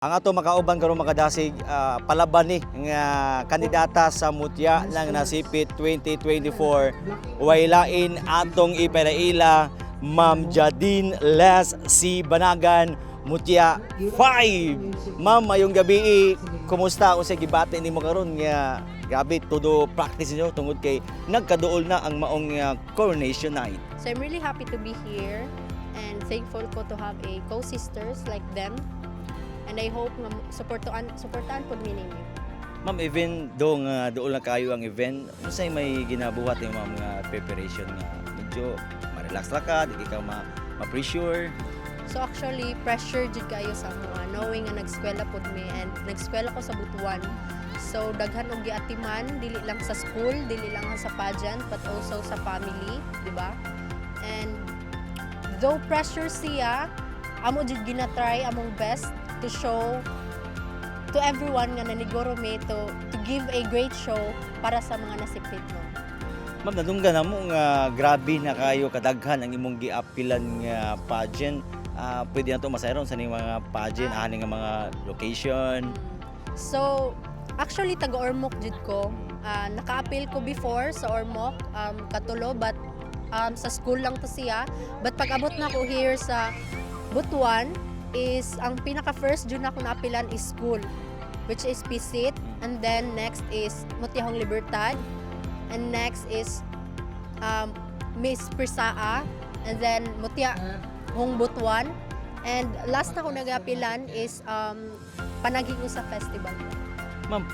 Ang ato makauban karon makadasig palaban ni nga kandidata sa mutya ng Nasipit 2024 way lain atong ipalaila Ma'am Jadine Les C. Banagan mutya 5. Ma'am, mayong gabi, kumusta unsay gibati nimo karon nga grabe todo practice niyo tungod kay nagkaduol na ang maong coronation night. So I'm really happy to be here and thankful ko to have a co-sisters like them. And I hope nga supportaan po mi ninyo. Ma'am, even do nga dool na kayo ang event, unsay may ginabuhat ni ma'am nga preparation nga medyo ma-relax ra ka, di ka ma-pressure. So actually, pressure jud kayo sa mga knowing nga nag-eskwela pod mi and nag-eskwela ko sa Butuan. So daghan og giatiman, dili lang sa school, dili lang sa pageant, but also sa family, di ba? And though pressure siya, amo jud gina-try among best to show to everyone nga naniguro mi to give a great show para sa mga nasipit mo. Ma'am, nadunggan na mo nga grabe na kayo kadaghan ang imong giapilan nga pageant. Pwede na ito masayron sa mga pageant, ani nga mga location. So, actually taga-Ormoc jud ko. Naka-appeal ko before sa Ormoc, Katulo, but sa school lang to siya. But pag abot na ko here sa Butuan, is ang pinaka-first jud na ako na-appealan is school, which is Pisit, and then next is Mutihong Libertad, and next is Miss Persaa, and then Mutihong Butuan, and last na ko nag-appealan is Panaghiusa Festival. Ma'am,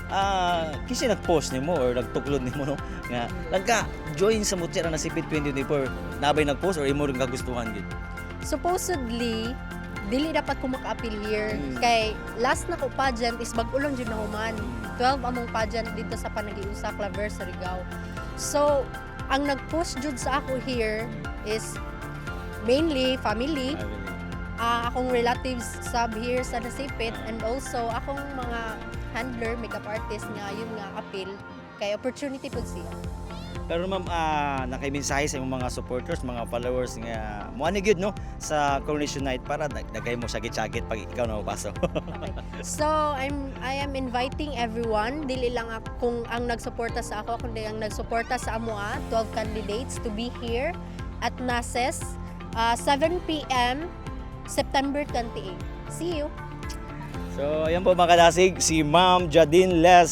kasi nag-post nimo or nagtuklod nimo no nga nagka join sa mutya na Nasipit 2024, nabay nag-post or imo ring kagustuhan gid? Supposedly, dili dapat ko maka-appeal here. Kay last na ko pageant is bag-o lang jud na human. 12 among pageant dito sa Panaghiusa, Claver, Surigao. So, ang nag-post jud sa ako here is mainly family, akong relatives sub here sa Nasipit, and also akong mga handler, makeup artist nga yun nga appeal. Kay opportunity po siya. Pero ma'am, nakaimensahe sa imong mga supporters, mga followers nga muani gyud no sa coronation night para dagay mo sagit-sagit pag ikaw na mabaso. Okay. So, I am inviting everyone, dili lang kung ang nagsuporta sa ako, kundi ang nagsuporta sa AMOA, 12 candidates to be here at NASES, 7 p.m. September 28. See you! So, ayan po mga kadasig, si Ma'am Jadine Les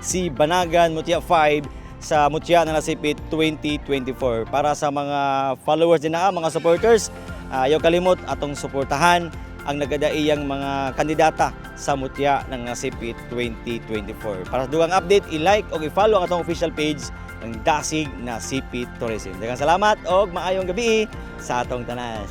C. Banagan, Mutya 5, sa Mutya na Nasipit 2024. Para sa mga followers din na, mga supporters, ayaw kalimot atong suportahan ang nagadaiyang mga kandidata sa Mutya ng Nasipit 2024. Para sa dugang update, i-like o i-follow ang atong official page ng Dasig Nasipit Tourism. Daghang salamat o maayong gabi sa atong tanan.